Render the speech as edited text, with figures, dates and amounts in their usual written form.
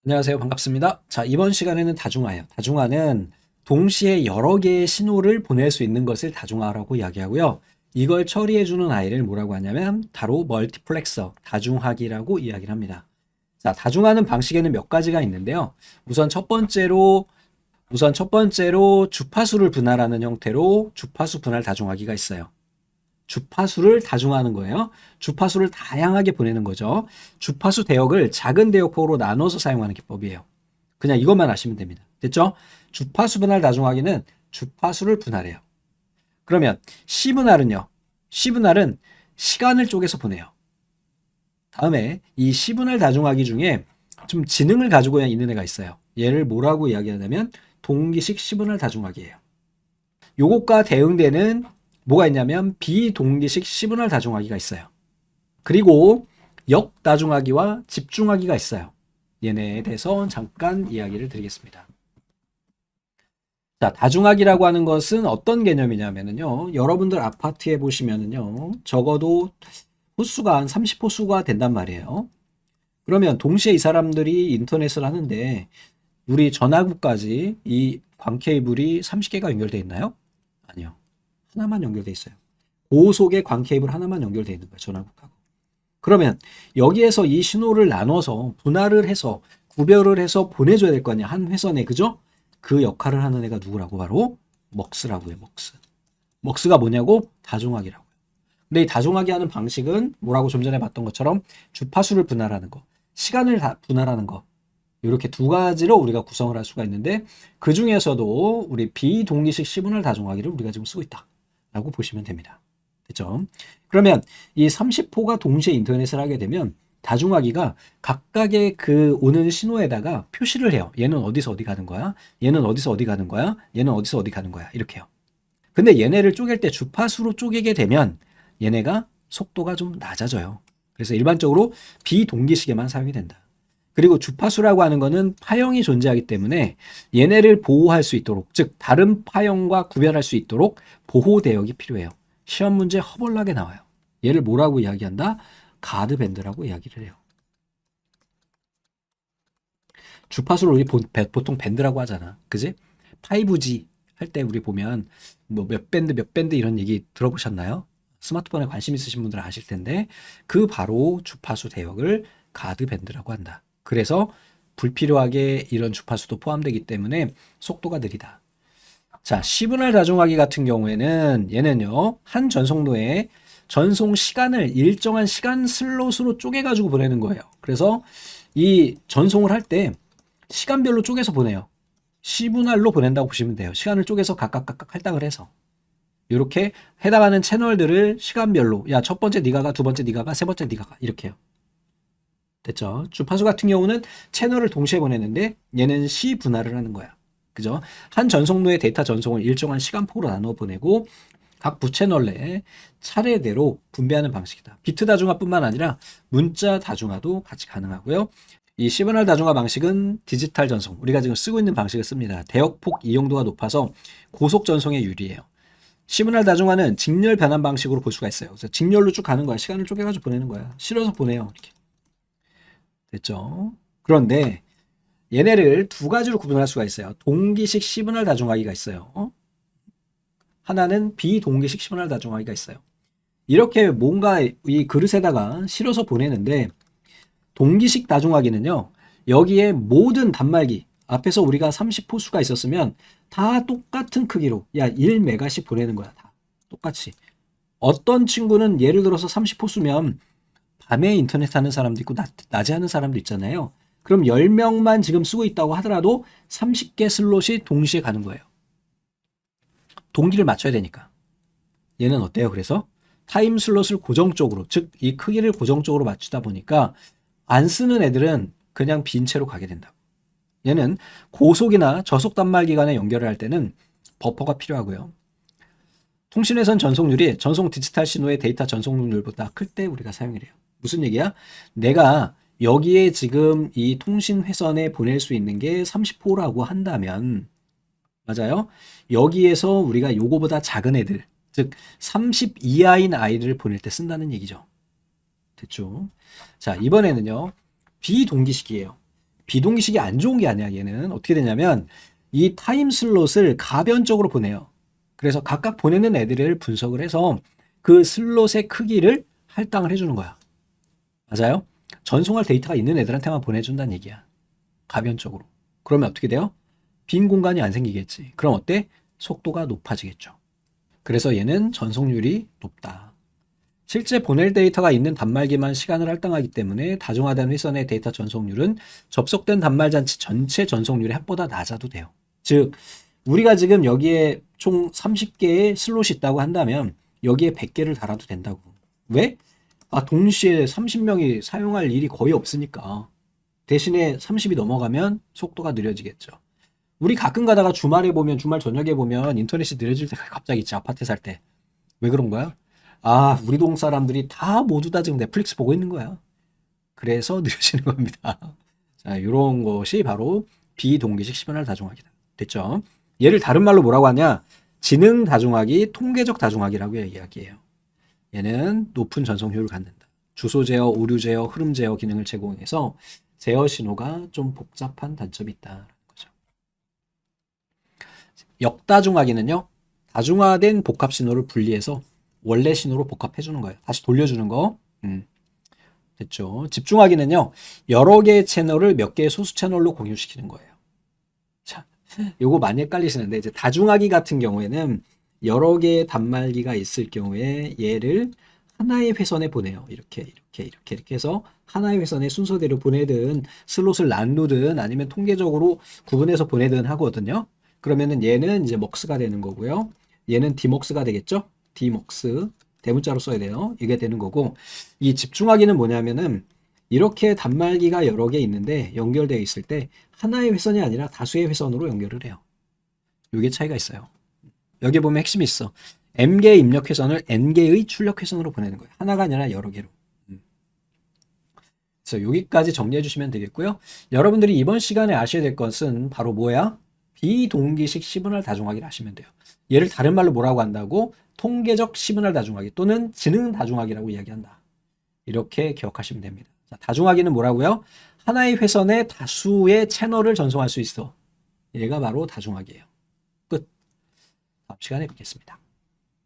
안녕하세요. 반갑습니다. 자, 이번 시간에는 다중화예요. 다중화는 동시에 여러 개의 신호를 보낼 수 있는 것을 다중화라고 이야기하고요. 이걸 처리해주는 아이를 뭐라고 하냐면 바로 멀티플렉서, 다중화기라고 이야기를 합니다. 자, 다중화는 방식에는 몇 가지가 있는데요. 우선 첫 번째로 주파수를 분할하는 형태로 주파수 분할 다중화기가 있어요. 주파수를 다중화하는 거예요. 주파수를 다양하게 보내는 거죠. 주파수 대역을 작은 대역폭으로 나눠서 사용하는 기법이에요. 그냥 이것만 아시면 됩니다. 됐죠? 주파수 분할 다중화기는 주파수를 분할해요. 그러면 C분할은요? C분할은 시간을 쪼개서 보내요. 다음에 이 C분할 다중화기 중에 좀 지능을 가지고 있는 애가 있어요. 얘를 뭐라고 이야기하냐면 동기식 C분할 다중화기예요. 요것과 대응되는 뭐가 있냐면 비동기식 C분할 다중화기가 있어요. 그리고 역다중화기와 집중화기가 있어요. 얘네에 대해서 잠깐 이야기를 드리겠습니다. 자, 다중화기라고 하는 것은 어떤 개념이냐면요. 여러분들 아파트에 보시면은요. 적어도 호수가 한 30호수가 된단 말이에요. 그러면 동시에 이 사람들이 인터넷을 하는데 우리 전화국까지 이 광 케이블이 30개가 연결되어 있나요? 아니요. 하나만 연결돼 있어요. 고속의 광 케이블 하나만 연결돼 있는 거예요. 전화국하고. 그러면 여기에서 이 신호를 나눠서 분할을 해서 구별을 해서 보내줘야 될 거 아니야. 한 회선에. 그죠? 그 역할을 하는 애가 누구라고? 바로 먹스라고 해요. 먹스. 먹스가 뭐냐고? 다중화기라고요. 근데 이 다중화기 하는 방식은 뭐라고 좀 전에 봤던 것처럼 주파수를 분할하는 거, 시간을 분할하는 거, 이렇게 두 가지로 우리가 구성을 할 수가 있는데 그 중에서도 우리 비동기식 C분할 다중화기를 우리가 지금 쓰고 있다라고 보시면 됩니다. 됐죠? 그러면 이 30호가 동시에 인터넷을 하게 되면 다중화기가 각각의 그 오는 신호에다가 표시를 해요. 얘는 어디서 어디 가는 거야? 얘는 어디서 어디 가는 거야? 얘는 어디서 어디 가는 거야? 이렇게요. 근데 얘네를 쪼갤 때 주파수로 쪼개게 되면 얘네가 속도가 좀 낮아져요. 그래서 일반적으로 비동기식에만 사용이 된다. 그리고 주파수라고 하는 거는 파형이 존재하기 때문에 얘네를 보호할 수 있도록, 즉 다른 파형과 구별할 수 있도록 보호 대역이 필요해요. 시험 문제 허벌나게 나와요. 얘를 뭐라고 이야기한다? 가드밴드라고 이야기를 해요. 주파수를 우리 보통 밴드라고 하잖아. 그지? 5G 할 때 우리 보면 뭐 몇 밴드 이런 얘기 들어보셨나요? 스마트폰에 관심 있으신 분들은 아실 텐데 그 바로 주파수 대역을 가드밴드라고 한다. 그래서 불필요하게 이런 주파수도 포함되기 때문에 속도가 느리다. 자, C분할 다중화기 같은 경우에는 얘는요, 한 전송로에 전송 시간을 일정한 시간 슬롯으로 쪼개가지고 보내는 거예요. 그래서 이 전송을 할 때 시간별로 쪼개서 보내요. C분할로 보낸다고 보시면 돼요. 시간을 쪼개서 각각 할당을 해서. 이렇게 해당하는 채널들을 시간별로, 야, 첫 번째 네가 가, 두 번째 네가 가, 세 번째 네가 가. 이렇게요. 됐죠? 주파수 같은 경우는 채널을 동시에 보내는데 얘는 C분할을 하는 거야. 그죠? 한 전송로의 데이터 전송을 일정한 시간폭으로 나눠 보내고 각 부채널 내에 차례대로 분배하는 방식이다. 비트 다중화뿐만 아니라 문자 다중화도 같이 가능하고요. 이 C분할 다중화 방식은 디지털 전송, 우리가 지금 쓰고 있는 방식을 씁니다. 대역폭 이용도가 높아서 고속 전송에 유리해요. C분할 다중화는 직렬 변환 방식으로 볼 수가 있어요. 그래서 직렬로 쭉 가는 거야. 시간을 쪼개가지고 보내는 거야. 실어서 보내요. 이렇게. 됐죠? 그런데 얘네를 두 가지로 구분할 수가 있어요. 동기식 C분할 다중화기가 있어요. 하나는 비동기식 C분할 다중화기가 있어요. 이렇게 뭔가 이 그릇에다가 실어서 보내는데 동기식 다중화기는요. 여기에 모든 단말기 앞에서 우리가 30호수가 있었으면 다 똑같은 크기로 1메가씩 보내는 거야. 다 똑같이. 어떤 친구는 예를 들어서 30호수면 밤에 인터넷 하는 사람도 있고 낮에 하는 사람도 있잖아요. 그럼 10명만 지금 쓰고 있다고 하더라도 30개 슬롯이 동시에 가는 거예요. 동기를 맞춰야 되니까. 얘는 어때요? 그래서 타임 슬롯을 고정적으로, 즉 이 크기를 고정적으로 맞추다 보니까 안 쓰는 애들은 그냥 빈 채로 가게 된다. 얘는 고속이나 저속 단말기 간에 연결을 할 때는 버퍼가 필요하고요. 통신회선 전송률이 전송 디지털 신호의 데이터 전송률보다 클 때 우리가 사용을 해요. 무슨 얘기야? 내가 여기에 지금 이 통신회선에 보낼 수 있는 게 30호라고 한다면, 맞아요? 여기에서 우리가 요거보다 작은 애들, 즉 30 이하인 아이를 보낼 때 쓴다는 얘기죠. 됐죠? 자, 이번에는요. 비동기식이에요. 비동기식이 안 좋은 게 아니야. 얘는 어떻게 되냐면 이 타임 슬롯을 가변적으로 보내요. 그래서 각각 보내는 애들을 분석을 해서 그 슬롯의 크기를 할당을 해주는 거야. 맞아요? 전송할 데이터가 있는 애들한테만 보내준다는 얘기야. 가변적으로. 그러면 어떻게 돼요? 빈 공간이 안 생기겠지. 그럼 어때? 속도가 높아지겠죠. 그래서 얘는 전송률이 높다. 실제 보낼 데이터가 있는 단말기만 시간을 할당하기 때문에 다중화된 회선의 데이터 전송률은 접속된 단말 장치 전체 전송률의 합보다 낮아도 돼요. 즉, 우리가 지금 여기에 총 30개의 슬롯이 있다고 한다면 여기에 100개를 달아도 된다고. 왜? 동시에 30명이 사용할 일이 거의 없으니까. 대신에 30이 넘어가면 속도가 느려지겠죠. 우리 가끔 가다가 주말 저녁에 보면 인터넷이 느려질 때가 갑자기 있지, 아파트 살 때. 왜 그런 거야? 우리 동 사람들이 모두 다 지금 넷플릭스 보고 있는 거야. 그래서 느려지는 겁니다. 자, 이런 것이 바로 비동기식 시그널 다중화기다. 됐죠? 얘를 다른 말로 뭐라고 하냐? 지능 다중화기, 통계적 다중화기라고 이야기해요. 얘는 높은 전송 효율을 갖는다. 주소 제어, 오류 제어, 흐름 제어 기능을 제공해서 제어 신호가 좀 복잡한 단점이 있다는 거죠. 역다중화기는요, 다중화된 복합 신호를 분리해서 원래 신호로 복합해 주는 거예요. 다시 돌려주는 거. 됐죠. 집중화기는요, 여러 개의 채널을 몇 개의 소수 채널로 공유시키는 거예요. 자, 요거 많이 헷갈리시는데, 이제 다중화기 같은 경우에는 여러 개의 단말기가 있을 경우에 얘를 하나의 회선에 보내요. 이렇게 해서 하나의 회선에 순서대로 보내든 슬롯을 나누든 아니면 통계적으로 구분해서 보내든 하거든요. 그러면은 얘는 이제 먹스가 되는 거고요. 얘는 디먹스가 되겠죠? 디먹스. 대문자로 써야 돼요. 이게 되는 거고, 이 집중화기는 뭐냐면은 이렇게 단말기가 여러 개 있는데 연결되어 있을 때 하나의 회선이 아니라 다수의 회선으로 연결을 해요. 이게 차이가 있어요. 여기 보면 핵심이 있어. M개의 입력 회선을 N개의 출력 회선으로 보내는 거예요. 하나가 아니라 여러 개로. 그래서 여기까지 정리해 주시면 되겠고요. 여러분들이 이번 시간에 아셔야 될 것은 바로 뭐야? 비동기식 시그널 다중화기를 아시면 돼요. 얘를 다른 말로 뭐라고 한다고? 통계적 시그널 다중화기 또는 지능 다중화기라고 이야기한다. 이렇게 기억하시면 됩니다. 자, 다중화기는 뭐라고요? 하나의 회선에 다수의 채널을 전송할 수 있어. 얘가 바로 다중화기예요. 끝. 다음 시간에 뵙겠습니다.